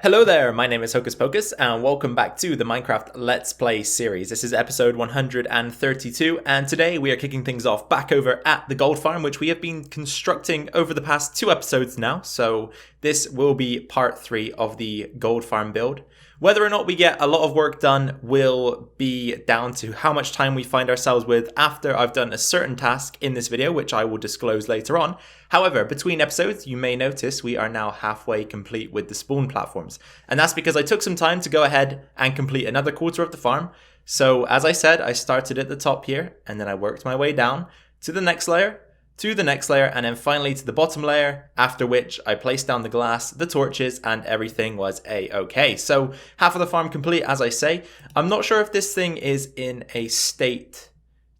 Hello there, my name is Hocus Pocus and welcome back to the Minecraft Let's Play series. This is episode 132 and today we are kicking things off back over at the gold farm, which we have been constructing over the past 2 episodes now. So this will be part 3 of the gold farm build. Whether or not we get a lot of work done will be down to how much time we find ourselves with after I've done a certain task in this video, which I will disclose later on. However, between episodes, you may notice we are now halfway complete with the spawn platforms. And that's because I took some time to go ahead and complete another quarter of the farm. So as I said, I started at the top here, and then I worked my way down to the next layer, and then finally to the bottom layer, after which I placed down the glass, the torches, and everything was a-okay. So half of the farm complete, as I say. I'm not sure if this thing is in a state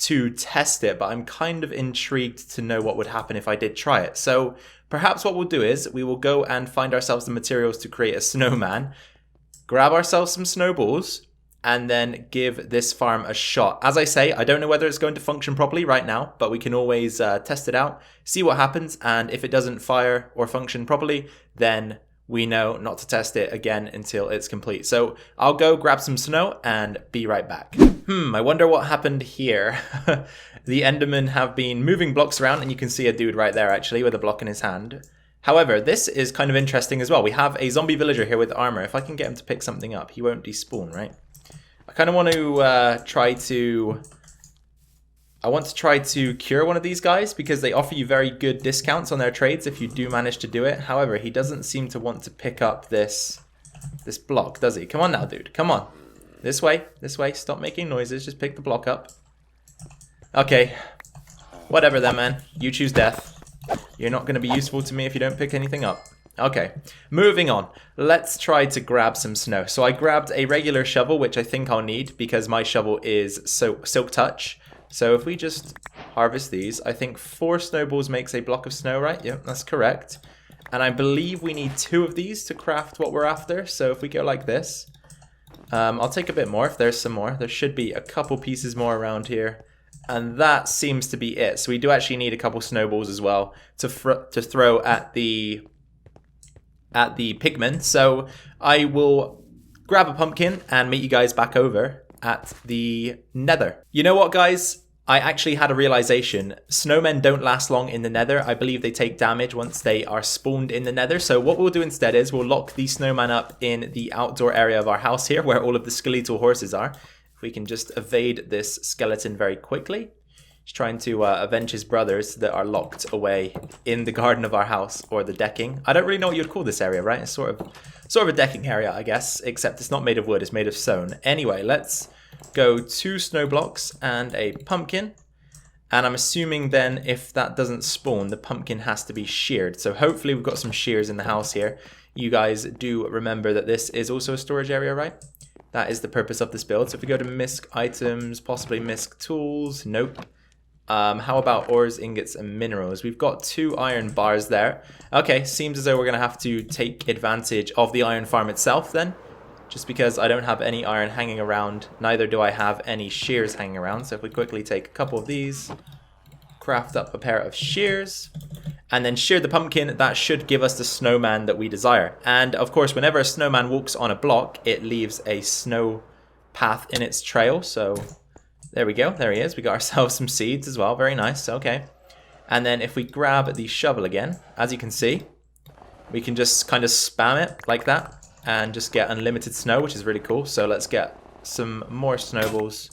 to test it, but I'm kind of intrigued to know what would happen if I did try it. So perhaps what we'll do is we will go and find ourselves the materials to create a snowman, grab ourselves some snowballs, and then give this farm a shot. As I say, I don't know whether it's going to function properly right now, but we can always test it out, see what happens, and if it doesn't fire or function properly, then we know not to test it again until it's complete. So I'll go grab some snow and be right back. I wonder what happened here. The Endermen have been moving blocks around, and you can see a dude right there actually with a block in his hand. However, this is kind of interesting as well. We have a zombie villager here with armor. If I can get him to pick something up, he won't despawn, right? I kind of want to try to cure one of these guys because they offer you very good discounts on their trades if you do manage to do it. However, he doesn't seem to want to pick up this block, does he? Come on now, dude. Come on. This way. Stop making noises. Just pick the block up. Okay. Whatever then, man. You choose death. You're not going to be useful to me if you don't pick anything up. Okay, moving on. Let's try to grab some snow. So I grabbed a regular shovel, which I think I'll need because my shovel is silk touch. So if we just harvest these, I think 4 snowballs makes a block of snow, right? Yep, that's correct. And I believe we need 2 of these to craft what we're after. So if we go like this, I'll take a bit more if there's some more. There should be a couple pieces more around here. And that seems to be it. So we do actually need a couple snowballs as well to throw at the pigmen. So I will grab a pumpkin and meet you guys back over at the nether. You know what, guys? I actually had a realization. Snowmen don't last long in the nether. I believe they take damage once they are spawned in the nether. So what we'll do instead is we'll lock the snowman up in the outdoor area of our house here where all of the skeletal horses are. If we can just evade this skeleton very quickly. He's trying to avenge his brothers that are locked away in the garden of our house, or the decking. I don't really know what you'd call this area, right? It's sort of a decking area, I guess, except it's not made of wood, it's made of stone. Anyway, let's go 2 snow blocks and a pumpkin. And I'm assuming then if that doesn't spawn, the pumpkin has to be sheared. So hopefully we've got some shears in the house here. You guys do remember that this is also a storage area, right? That is the purpose of this build. So if we go to misc items, possibly misc tools, nope. How about ores, ingots, and minerals? We've got 2 iron bars there. Okay, seems as though we're going to have to take advantage of the iron farm itself then. Just because I don't have any iron hanging around, neither do I have any shears hanging around. So if we quickly take a couple of these, craft up a pair of shears, and then shear the pumpkin, that should give us the snowman that we desire. And of course, whenever a snowman walks on a block, it leaves a snow path in its trail. So there we go. There he is. We got ourselves some seeds as well. Very nice. Okay. And then if we grab the shovel again, as you can see, we can just kind of spam it like that and just get unlimited snow, which is really cool. So let's get some more snowballs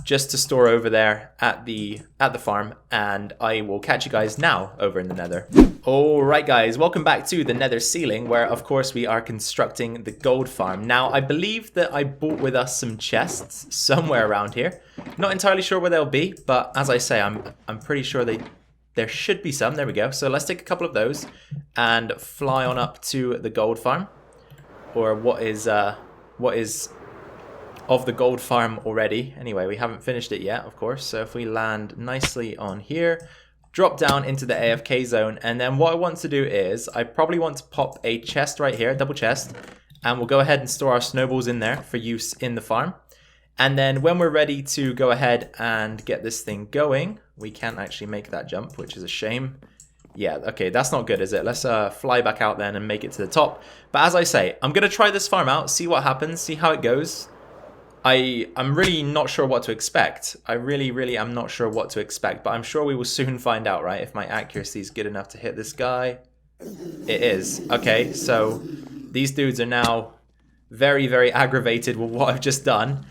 just to store over there at the farm, and I will catch you guys now over in the nether. Alright guys, welcome back to the nether ceiling, where of course we are constructing the gold farm. Now I believe that I brought with us some chests somewhere around here. Not entirely sure where they'll be, but as I say, I'm pretty sure there should be some. There we go. So let's take a couple of those and fly on up to the gold farm, or what is of the gold farm already. Anyway, we haven't finished it yet, of course. So if we land nicely on here, drop down into the AFK zone, and then what I want to do is I probably want to pop a chest right here, double chest, and we'll go ahead and store our snowballs in there for use in the farm. And then when we're ready to go ahead and get this thing going, we can't actually make that jump, which is a shame. Yeah, okay, that's not good, is it? Let's fly back out then and make it to the top. But as I say, I'm going to try this farm out, see what happens, see how it goes. I'm really not sure what to expect. I really am not sure what to expect, but I'm sure we will soon find out, right? If my accuracy is good enough to hit this guy. It is. Okay, so these dudes are now very aggravated with what I've just done.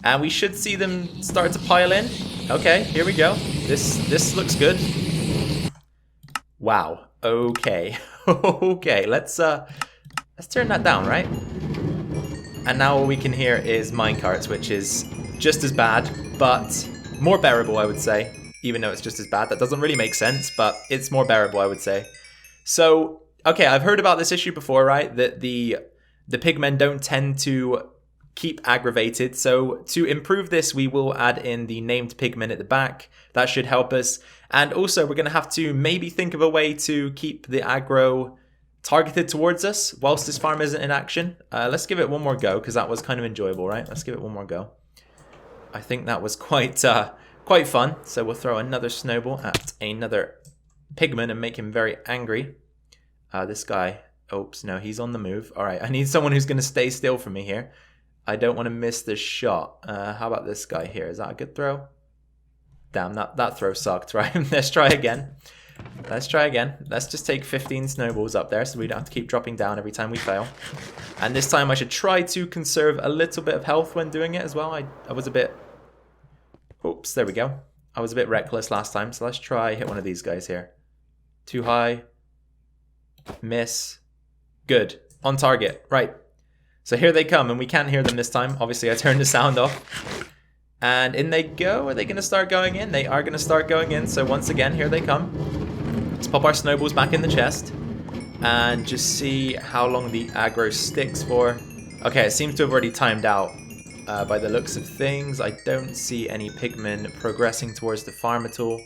And we should see them start to pile in. Okay, here we go. This looks good. Wow. Okay. Okay, let's turn that down, right? And now all we can hear is minecarts, which is just as bad, but more bearable, I would say. Even though it's just as bad. That doesn't really make sense, but it's more bearable, I would say. So, okay, I've heard about this issue before, right? That the pigmen don't tend to keep aggravated. So to improve this, we will add in the named pigmen at the back. That should help us. And also, we're going to have to maybe think of a way to keep the aggro targeted towards us whilst this farm isn't in action. Let's give it one more go, because that was kind of enjoyable, right? Let's give it one more go. I think that was quite fun. So we'll throw another snowball at another pigman and make him very angry. This guy, oops, no, he's on the move. All right, I need someone who's going to stay still for me here. I don't want to miss this shot. How about this guy here? Is that a good throw? Damn, that throw sucked, right? Let's try again. Let's try again. Let's just take 15 snowballs up there so we don't have to keep dropping down every time we fail. And this time I should try to conserve a little bit of health when doing it as well. I was a bit... Oops, there we go. I was a bit reckless last time, so let's try hit one of these guys here. Too high. Miss. Good. On target. Right. So here they come, and we can't hear them this time. Obviously, I turned the sound off. And in they go. Are they going to start going in? They are going to start going in. So once again, here they come. Let's pop our snowballs back in the chest. And just see how long the aggro sticks for. Okay, it seems to have already timed out. By the looks of things, I don't see any pigmen progressing towards the farm at all.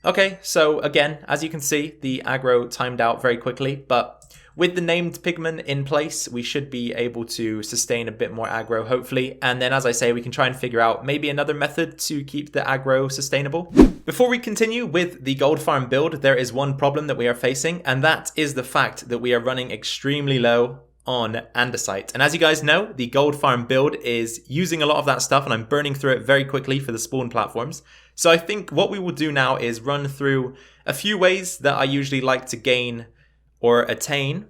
Okay, so again, as you can see, the aggro timed out very quickly, but with the named pigmen in place, we should be able to sustain a bit more aggro, hopefully. And then, as I say, we can try and figure out maybe another method to keep the aggro sustainable. Before we continue with the gold farm build, there is one problem that we are facing, and that is the fact that we are running extremely low on andesite. And as you guys know, the gold farm build is using a lot of that stuff, and I'm burning through it very quickly for the spawn platforms. So I think what we will do now is run through a few ways that I usually like to gain or attain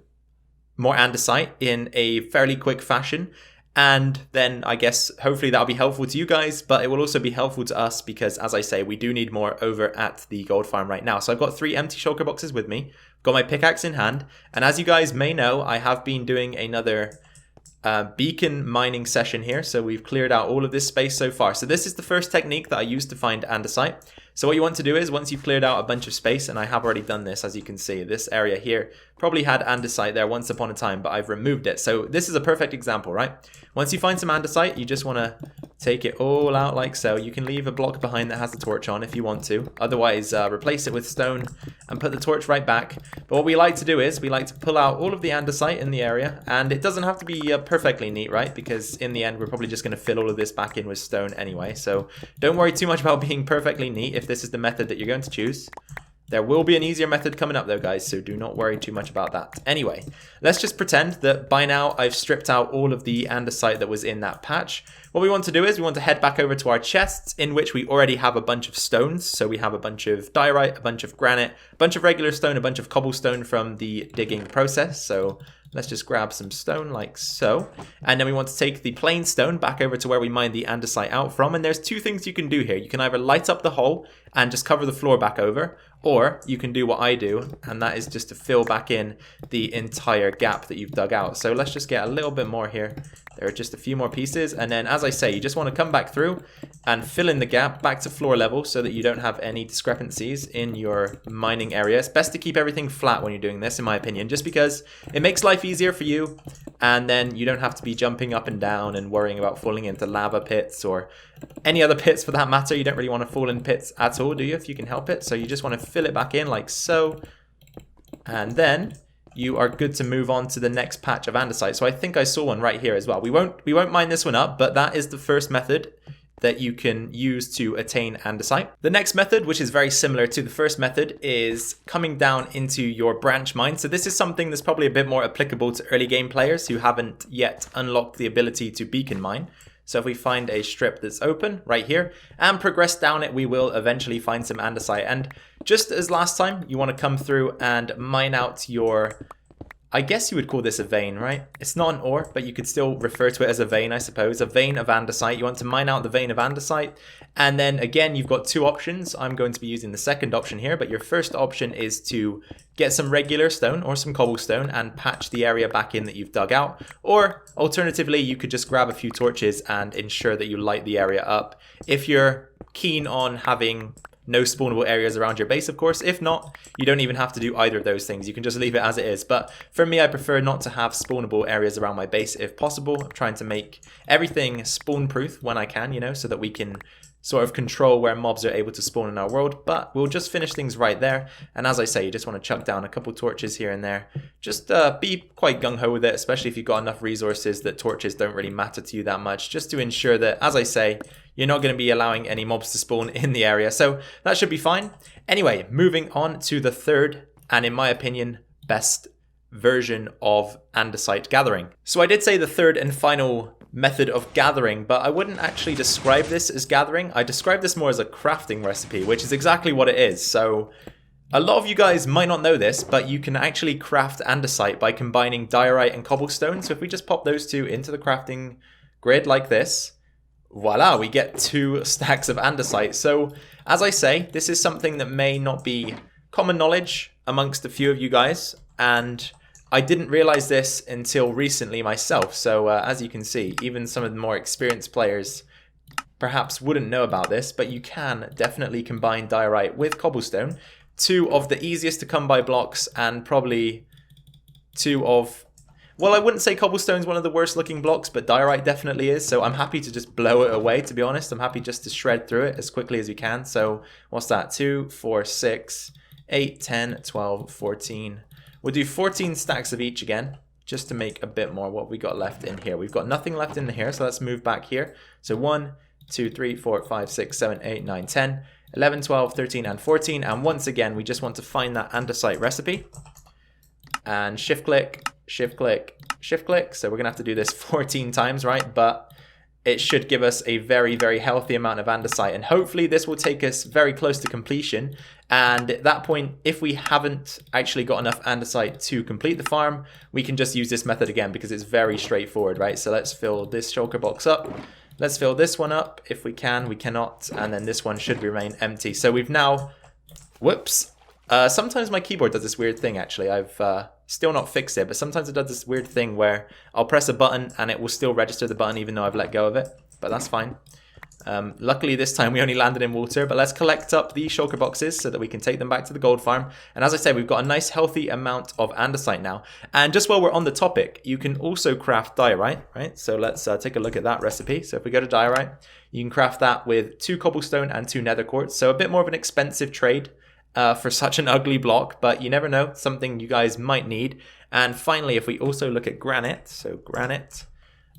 more andesite in a fairly quick fashion. And then I guess hopefully that'll be helpful to you guys, but it will also be helpful to us because, as I say, we do need more over at the gold farm right now. So I've got 3 empty shulker boxes with me, got my pickaxe in hand, and as you guys may know, I have been doing another beacon mining session here. So we've cleared out all of this space so far. So this is the first technique that I used to find andesite. So what you want to do is, once you've cleared out a bunch of space, and I have already done this, as you can see, this area here probably had andesite there once upon a time, but I've removed it. So this is a perfect example, right? Once you find some andesite, you just want to take it all out like so. You can leave a block behind that has the torch on if you want to. Otherwise, replace it with stone and put the torch right back. But what we like to do is, we like to pull out all of the andesite in the area, and it doesn't have to be perfectly neat, right? Because in the end, we're probably just going to fill all of this back in with stone anyway. So don't worry too much about being perfectly neat if this is the method that you're going to choose. There will be an easier method coming up though, guys, so do not worry too much about that. Anyway, let's just pretend that by now I've stripped out all of the andesite that was in that patch. What we want to do is we want to head back over to our chests, in which we already have a bunch of stones. So we have a bunch of diorite, a bunch of granite, a bunch of regular stone, a bunch of cobblestone from the digging process. So let's just grab some stone like so. And then we want to take the plain stone back over to where we mined the andesite out from. And there's 2 things you can do here. You can either light up the hole and just cover the floor back over, or you can do what I do, and that is just to fill back in the entire gap that you've dug out. So let's just get a little bit more here. There are just a few more pieces, and then, as I say, you just want to come back through and fill in the gap back to floor level so that you don't have any discrepancies in your mining area. It's best to keep everything flat when you're doing this, in my opinion, just because it makes life easier for you, and then you don't have to be jumping up and down and worrying about falling into lava pits or any other pits for that matter. You don't really want to fall in pits at all, do you, if you can help it? So you just want to fill it back in like so, and then you are good to move on to the next patch of andesite. So I think I saw one right here as well. We won't mine this one up, but that is the first method that you can use to attain andesite. The next method, which is very similar to the first method, is coming down into your branch mine. So this is something that's probably a bit more applicable to early game players who haven't yet unlocked the ability to beacon mine. So if we find a strip that's open right here and progress down it, we will eventually find some andesite. And just as last time, you want to come through and mine out your, I guess you would call this a vein, right? It's not an ore, but you could still refer to it as a vein, I suppose. A vein of andesite. You want to mine out the vein of andesite. And then again, you've got two options. I'm going to be using the second option here, but your first option is to get some regular stone or some cobblestone and patch the area back in that you've dug out. Or alternatively, you could just grab a few torches and ensure that you light the area up. If you're keen on having no spawnable areas around your base, of course. If not, you don't even have to do either of those things. You can just leave it as it is. But for me, I prefer not to have spawnable areas around my base if possible. I'm trying to make everything spawn proof when I can, you know, so that we can sort of control where mobs are able to spawn in our world. But we'll just finish things right there. And as I say, you just want to chuck down a couple torches here and there. Just be quite gung-ho with it, especially if you've got enough resources that torches don't really matter to you that much, just to ensure that, as I say, you're not going to be allowing any mobs to spawn in the area. So that should be fine. Anyway, moving on to the third, and in my opinion, best version of andesite gathering. So I did say the third and final method of gathering, but I wouldn't actually describe this as gathering. I describe this more as a crafting recipe, which is exactly what it is. So a lot of you guys might not know this, but you can actually craft andesite by combining diorite and cobblestone. So if we just pop those two into the crafting grid like this, voila, we get 2 stacks of andesite. So as I say, this is something that may not be common knowledge amongst a few of you guys, and I didn't realize this until recently myself. So as you can see, even some of the more experienced players perhaps wouldn't know about this, but you can definitely combine diorite with cobblestone, 2 of the easiest to come by blocks, and probably 2 of, well, I wouldn't say cobblestone's one of the worst looking blocks, but diorite definitely is. So I'm happy to just blow it away, to be honest. I'm happy just to shred through it as quickly as we can. So what's that? 2, 4, 6, 8, 10, 12, 14. We'll do 14 stacks of each again, just to make a bit more. What we got left in here? We've got nothing left in here, so let's move back here. So 1, 2, 3, 4, 5, 6, 7, 8, 9, 10, 11, 12, 13, and 14. And once again, we just want to find that andesite recipe. And shift click, shift click, shift click. So we're going to have to do this 14 times, right? But it should give us a very, very healthy amount of andesite. And hopefully this will take us very close to completion. And at that point, if we haven't actually got enough andesite to complete the farm, we can just use this method again because it's very straightforward, right? So let's fill this shulker box up. Let's fill this one up if we can. We cannot. And then this one should remain empty. So we've now, whoops. Sometimes my keyboard does this weird thing, actually. I've still not fixed it, but sometimes it does this weird thing where I'll press a button and it will still register the button even though I've let go of it, but that's fine. Luckily this time we only landed in water, but let's collect up the shulker boxes so that we can take them back to the gold farm. And as I said, we've got a nice healthy amount of andesite now. And just while we're on the topic, you can also craft diorite, right? So let's take a look at that recipe. So if we go to diorite, you can craft that with 2 cobblestone and 2 nether quartz. So a bit more of an expensive trade for such an ugly block, but you never know, something you guys might need. And finally, if we also look at granite, so granite,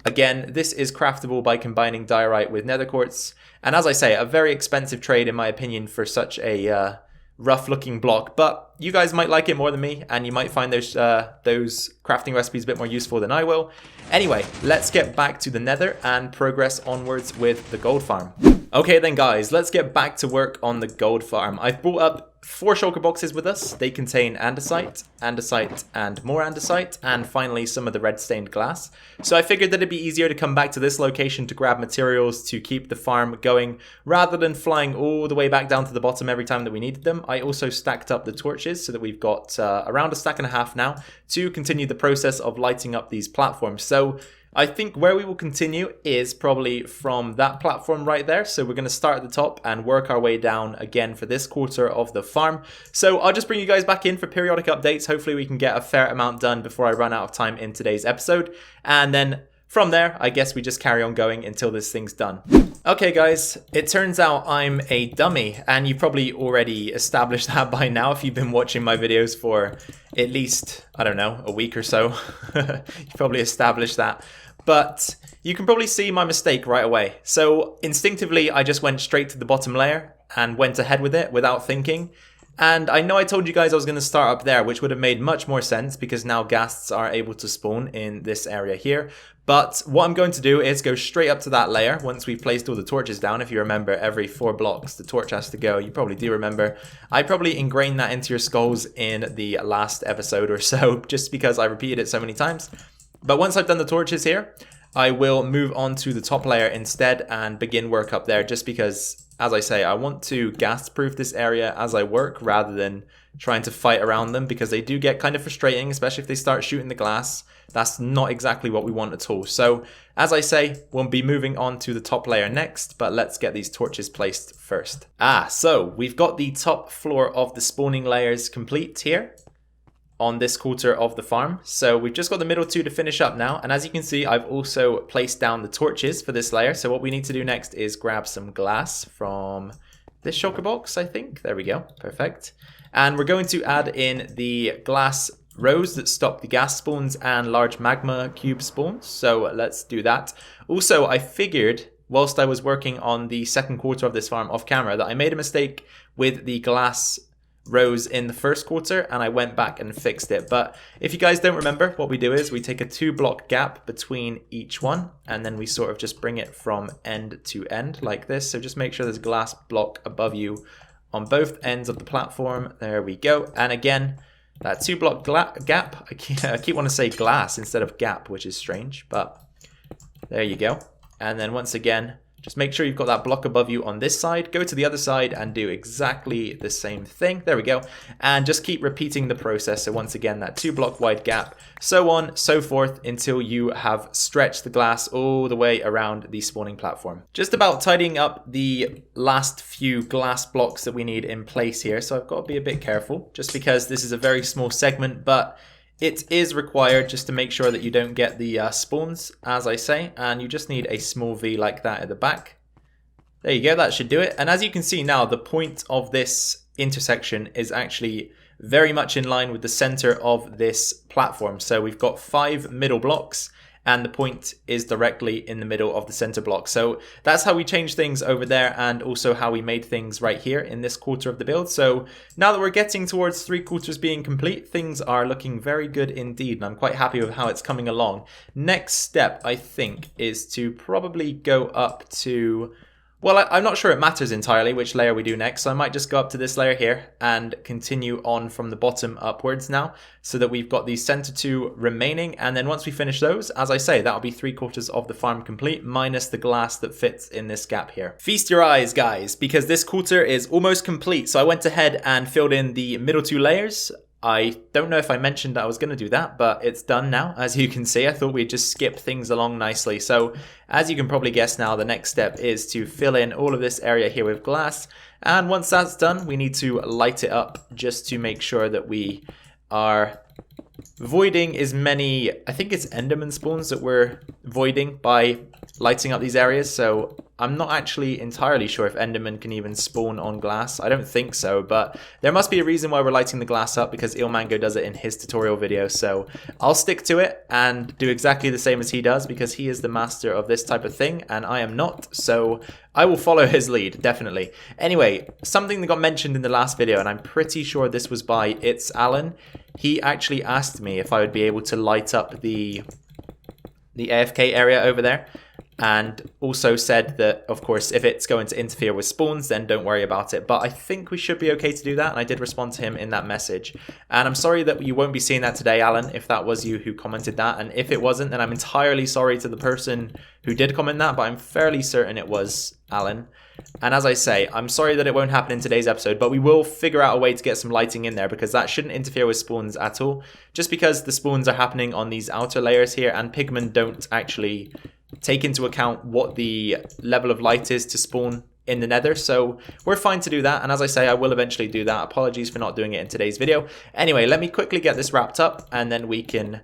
again, this is craftable by combining diorite with nether quartz. And as I say, a very expensive trade in my opinion for such a rough looking block, but you guys might like it more than me, and you might find those crafting recipes a bit more useful than I will. Anyway, let's get back to the nether and progress onwards with the gold farm. Okay then guys, let's get back to work on the gold farm. I've brought up 4 shulker boxes with us. They contain andesite, andesite, and more andesite, and finally some of the red stained glass. So I figured that it'd be easier to come back to this location to grab materials to keep the farm going, rather than flying all the way back down to the bottom every time that we needed them. I also stacked up the torches so that we've got around a stack and a half now to continue the process of lighting up these platforms. So I think where we will continue is probably from that platform right there. So we're going to start at the top and work our way down again for this quarter of the farm. So I'll just bring you guys back in for periodic updates. Hopefully we can get a fair amount done before I run out of time in today's episode. And then from there, I guess we just carry on going until this thing's done. Okay guys, it turns out I'm a dummy, and you've probably already established that by now if you've been watching my videos for at least, I don't know, a week or so. You've probably established that. but you can probably see my mistake right away. So instinctively, I just went straight to the bottom layer and went ahead with it without thinking. And I know I told you guys I was going to start up there, which would have made much more sense because now ghasts are able to spawn in this area here. But what I'm going to do is go straight up to that layer once we've placed all the torches down. If you remember, every 4 blocks the torch has to go. You probably do remember. I probably ingrained that into your skulls in the last episode or so, just because I repeated it so many times. But once I've done the torches here, I will move on to the top layer instead and begin work up there, just because, as I say, I want to ghast proof this area as I work rather than trying to fight around them, because they do get kind of frustrating, especially if they start shooting the glass. That's not exactly what we want at all. So, as I say, we'll be moving on to the top layer next, but let's get these torches placed first. So we've got the top floor of the spawning layers complete here on this quarter of the farm. So we've just got the middle 2 to finish up now. And as you can see, I've also placed down the torches for this layer. So what we need to do next is grab some glass from this shulker box, I think. There we go. Perfect. And we're going to add in the glass rows that stop the gas spawns and large magma cube spawns. So let's do that. Also, I figured whilst I was working on the second quarter of this farm off camera that I made a mistake with the glass rows in the first quarter, and I went back and fixed it. But if you guys don't remember, what we do is we take a 2-block gap between each one, and then we sort of just bring it from end to end like this. So just make sure there's a glass block above you on both ends of the platform. There we go. And again, that 2-block gap, I keep wanting to say glass instead of gap, which is strange, but there you go. And then once again, just make sure you've got that block above you on this side. Go to the other side and do exactly the same thing. There we go. And just keep repeating the process. So once again, that 2-block wide gap, so on, so forth, until you have stretched the glass all the way around the spawning platform. Just about tidying up the last few glass blocks that we need in place here. So I've got to be a bit careful, just because this is a very small segment, but it is required just to make sure that you don't get the spawns, as I say, and you just need a small V like that at the back. There you go, that should do it. And as you can see now, the point of this intersection is actually very much in line with the center of this platform. So we've got 5 middle blocks, and the point is directly in the middle of the center block. So that's how we change things over there, and also how we made things right here in this quarter of the build. So now that we're getting towards 3 quarters being complete, things are looking very good indeed, and I'm quite happy with how it's coming along. Next step, I think, is to probably go up to... Well, I'm not sure it matters entirely which layer we do next, so I might just go up to this layer here and continue on from the bottom upwards now, so that we've got these center 2 remaining. And then once we finish those, as I say, that'll be 3 quarters of the farm complete, minus the glass that fits in this gap here. Feast your eyes, guys, because this quarter is almost complete. So I went ahead and filled in the middle 2 layers. I don't know if I mentioned that I was going to do that, but it's done now. As you can see, I thought we'd just skip things along nicely. So as you can probably guess now, the next step is to fill in all of this area here with glass. And once that's done, we need to light it up just to make sure that we are voiding as many, I think it's Enderman spawns that we're voiding by lighting up these areas. So I'm not actually entirely sure if Enderman can even spawn on glass. I don't think so, but there must be a reason why we're lighting the glass up, because Ilmango does it in his tutorial video. So I'll stick to it and do exactly the same as he does, because he is the master of this type of thing and I am not. So I will follow his lead, definitely. Anyway, something that got mentioned in the last video, and I'm pretty sure this was by It's Alan. He actually asked me if I would be able to light up the AFK area over there, and also said that, of course, if it's going to interfere with spawns, then don't worry about it. But I think we should be okay to do that, and I did respond to him in that message. And I'm sorry that you won't be seeing that today, Alan, if that was you who commented that. And if it wasn't, then I'm entirely sorry to the person who did comment that, but I'm fairly certain it was Alan. And as I say, I'm sorry that it won't happen in today's episode, but we will figure out a way to get some lighting in there, because that shouldn't interfere with spawns at all. Just because the spawns are happening on these outer layers here, and pigmen don't actually take into account what the level of light is to spawn in the nether. So we're fine to do that, and as I say, I will eventually do that. Apologies for not doing it in today's video. Anyway, let me quickly get this wrapped up, and then we can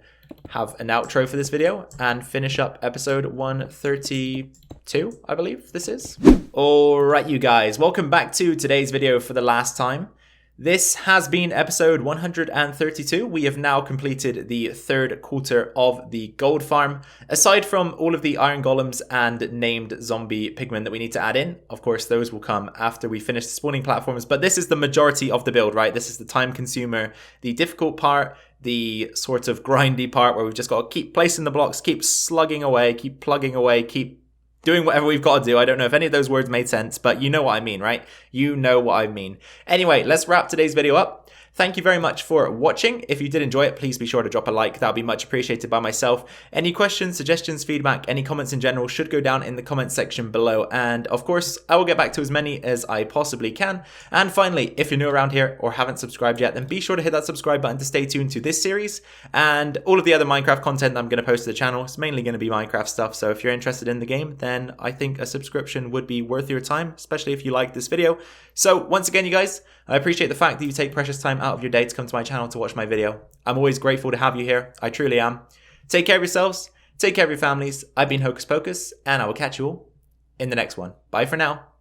have an outro for this video and finish up episode 132, I believe this is. Alright, you guys, welcome back to today's video for the last time. This has been episode 132. We have now completed the third quarter of the gold farm. Aside from all of the iron golems and named zombie pigmen that we need to add in, of course, those will come after we finish the spawning platforms. But this is the majority of the build, right? This is the time consumer, the difficult part, the sort of grindy part where we've just got to keep placing the blocks, keep slugging away, keep plugging away, keep doing whatever we've got to do. I don't know if any of those words made sense, but you know what I mean, right? You know what I mean. Anyway, let's wrap today's video up. Thank you very much for watching. If you did enjoy it, please be sure to drop a like. That would be much appreciated by myself. Any questions, suggestions, feedback, any comments in general should go down in the comment section below. And of course, I will get back to as many as I possibly can. And finally, if you're new around here or haven't subscribed yet, then be sure to hit that subscribe button to stay tuned to this series and all of the other Minecraft content that I'm going to post to the channel. It's mainly going to be Minecraft stuff. So if you're interested in the game, then I think a subscription would be worth your time, especially if you like this video. So once again, you guys, I appreciate the fact that you take precious time out of your day to come to my channel to watch my video. I'm always grateful to have you here. I truly am. Take care of yourselves. Take care of your families. I've been Hocus Pocus, and I will catch you all in the next one. Bye for now.